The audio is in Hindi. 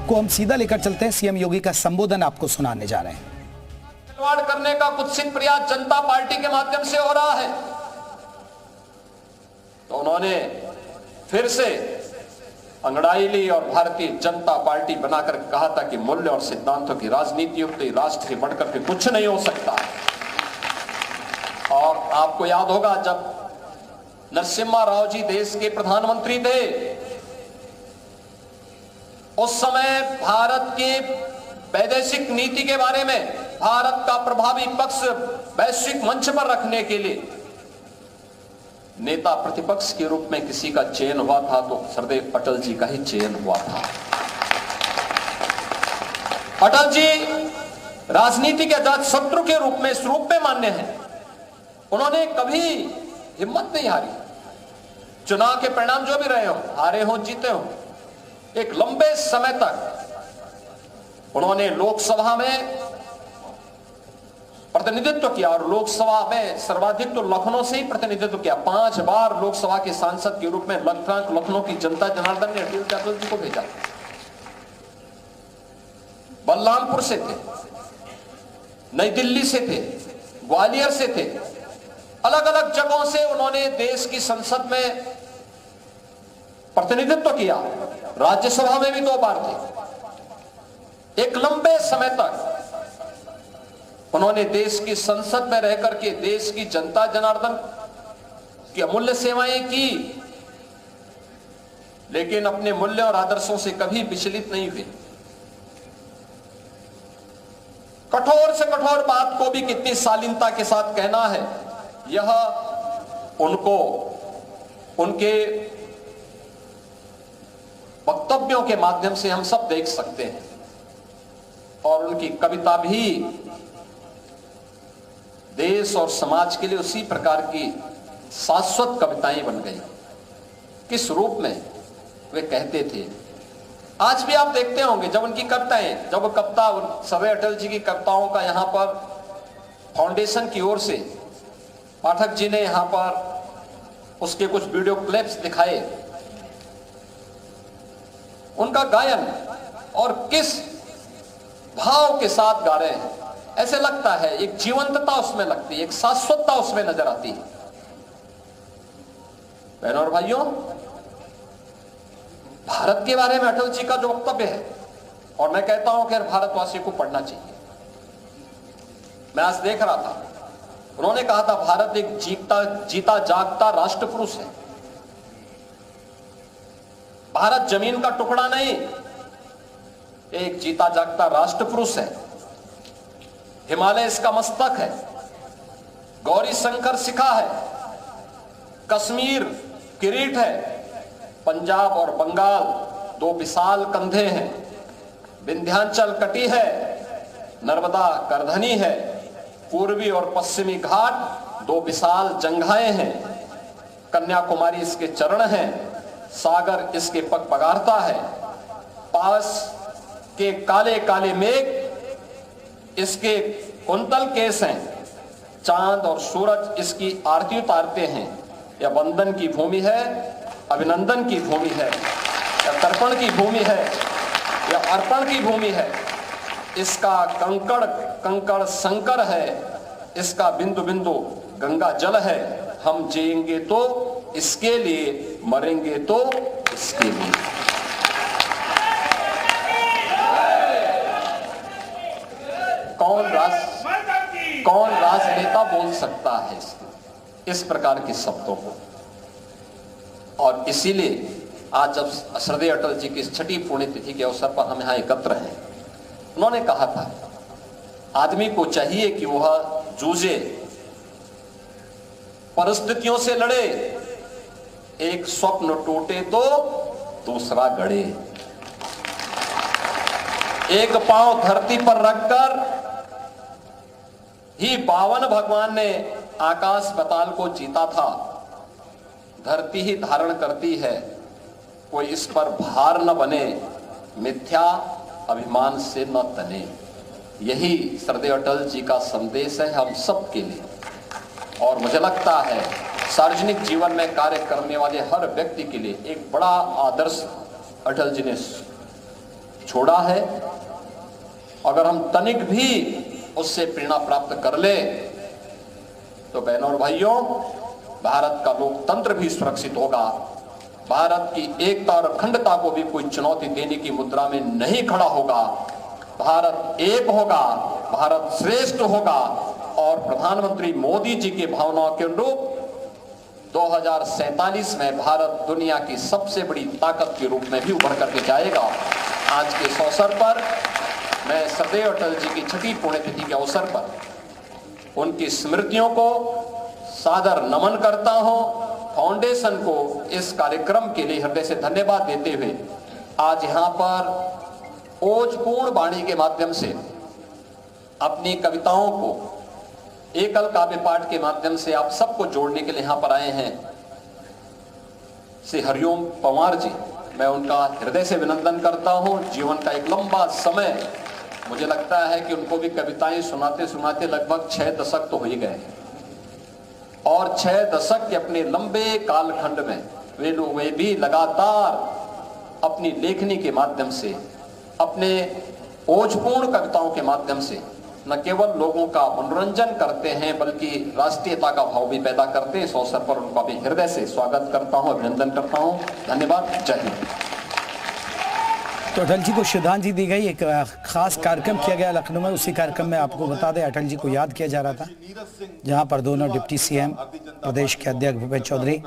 आपको हम सीधा लेकर चलते हैं, सीएम योगी का संबोधन आपको सुनाने जा रहे हैं। खिलवाड़ करने का कुत्सित प्रयास जनता पार्टी के माध्यम से हो रहा है, तो उन्होंने फिर से अंगड़ाई ली और भारतीय जनता पार्टी बनाकर कहा था कि मूल्य और सिद्धांतों की राजनीति युक्त राष्ट्र के बढ़कर के कुछ नहीं हो सकता। और आपको याद होगा जब नरसिम्हा राव जी देश के प्रधानमंत्री थे, उस समय भारत की वैदेशिक नीति के बारे में, भारत का प्रभावी पक्ष वैश्विक मंच पर रखने के लिए नेता प्रतिपक्ष के रूप में किसी का चयन हुआ था तो सरदेव अटल जी का ही चयन हुआ था। अटल जी राजनीति के अजात शत्रु के रूप में, इस रूप में मान्य हैं। उन्होंने कभी हिम्मत नहीं हारी। चुनाव के परिणाम जो भी रहे हो, हारे हो जीते हो, एक लंबे समय तक उन्होंने लोकसभा में प्रतिनिधित्व किया और लोकसभा में सर्वाधिक तो लखनऊ से ही प्रतिनिधित्व किया। 5 बार लोकसभा के सांसद के रूप में लखनऊ की जनता जनार्दन ने अटल जी को भेजा। बलरामपुर से थे, नई दिल्ली से थे, ग्वालियर से थे, अलग अलग जगहों से उन्होंने देश की संसद में प्रतिनिधित्व किया। राज्यसभा में भी 2 बार थे। एक लंबे समय तक उन्होंने देश की संसद में रहकर के देश की जनता जनार्दन की अमूल्य सेवाएं की, लेकिन अपने मूल्य और आदर्शों से कभी विचलित नहीं हुए। कठोर से कठोर बात को भी कितनी शालीनता के साथ कहना है, यह उनको उनके वक्तव्यों के माध्यम से हम सब देख सकते हैं। और उनकी कविता भी देश और समाज के लिए उसी प्रकार की शाश्वत कविताएं बन गई। किस रूप में वे कहते थे, आज भी आप देखते होंगे जब उनकी कविताएं, जब कविता सरदेव अटल जी की कविताओं का यहां पर फाउंडेशन की ओर से पाठक जी ने यहां पर उसके कुछ वीडियो क्लिप्स दिखाए, उनका गायन और किस भाव के साथ गा रहे हैं, ऐसे लगता है एक जीवंतता उसमें लगती है, एक शाश्वतता उसमें नजर आती है। बहनों और भाइयों, भारत के बारे में अटल जी का जो वक्तव्य है, और मैं कहता हूं कि हर भारतवासी को पढ़ना चाहिए। मैं आज देख रहा था, उन्होंने कहा था भारत एक जीता जागता राष्ट्र पुरुष है। भारत जमीन का टुकड़ा नहीं, एक जीता जागता राष्ट्र पुरुष है। हिमालय इसका मस्तक है, गौरी शंकर शिखा है, कश्मीर किरीट है, पंजाब और बंगाल 2 विशाल कंधे हैं, विंध्याचल कटी है, नर्मदा करधनी है, पूर्वी और पश्चिमी घाट 2 विशाल जंघाएं हैं, कन्याकुमारी इसके चरण हैं, सागर इसके पग पगारता है, पास के काले काले मेघ इसके कुंतल केस हैं, चांद और सूरज इसकी आरती उतारते हैं। यह वंदन की भूमि है, अभिनंदन की भूमि है, यह तर्पण की भूमि है, यह अर्पण की भूमि है। इसका कंकड़ कंकड़ शंकर है, इसका बिंदु बिंदु गंगा जल है। हम जिएंगे तो इसके लिए, मरेंगे तो इसके लिए। कौन राजनेता बोल सकता है इस प्रकार के शब्दों को। और इसीलिए आज जब सरदेव अटल जी की 6ठी पुण्यतिथि के अवसर पर हम यहाँ एकत्र हैं, उन्होंने कहा था आदमी को चाहिए कि वह जूझे, परिस्थितियों से लड़े, एक स्वप्न टूटे तो दूसरा गढ़े, एक पांव धरती पर रखकर ही 52 भगवान ने आकाश पाताल को जीता था। धरती ही धारण करती है, कोई इस पर भार न बने, मिथ्या अभिमान से न तने। यही सरदेव अटल जी का संदेश है हम सब के लिए। और मुझे लगता है सार्वजनिक जीवन में कार्य करने वाले हर व्यक्ति के लिए एक बड़ा आदर्श अटल जी ने छोड़ा है। अगर हम तनिक भी उससे प्रेरणा प्राप्त कर ले तो बहनों और भाइयों, भारत का लोकतंत्र भी सुरक्षित होगा। भारत की एकता और अखंडता को भी कोई चुनौती देने की मुद्रा में नहीं खड़ा होगा। भारत एक होगा, भारत श्रेष्ठ होगा और प्रधानमंत्री मोदी जी की भावनाओं के अनुरूप 2047 में भारत दुनिया की सबसे बड़ी ताकत के रूप में भी उभर करके जाएगा। आज के इस अवसर पर मैं सरदेव अटल जी की 6वीं पुण्यतिथि के अवसर पर उनकी स्मृतियों को सादर नमन करता हूं। फाउंडेशन को इस कार्यक्रम के लिए हृदय से धन्यवाद देते हुए आज यहां पर ओजपूर्ण वाणी के माध्यम से अपनी कविताओं को एकल काव्य पाठ के माध्यम से आप सबको जोड़ने के लिए यहां पर आए हैं श्री हरिओम पंवार जी, मैं उनका हृदय से अभिनंदन करता हूं। जीवन का एक लंबा समय, मुझे लगता है कि उनको भी कविताएं सुनाते सुनाते लगभग 6 दशक तो हो ही गए और 6 दशक के अपने लंबे कालखंड में वे भी लगातार अपनी लेखनी के माध्यम से, अपने ओजपूर्ण कविताओं के माध्यम से न केवल लोगों का मनोरंजन करते हैं बल्कि राष्ट्रीयता का भाव भी पैदा करते हैं। इस अवसर पर उनका भी हृदय से स्वागत करता हूं, अभिनंदन करता हूं। धन्यवाद। जय हिंद। तो अटल जी को श्रद्धांजलि दी गई, एक खास कार्यक्रम किया गया लखनऊ में। उसी कार्यक्रम में आपको बता दें अटल जी को याद किया जा रहा था, जहां पर दोनों डिप्टी सीएम, प्रदेश के अध्यक्ष भूपेश चौधरी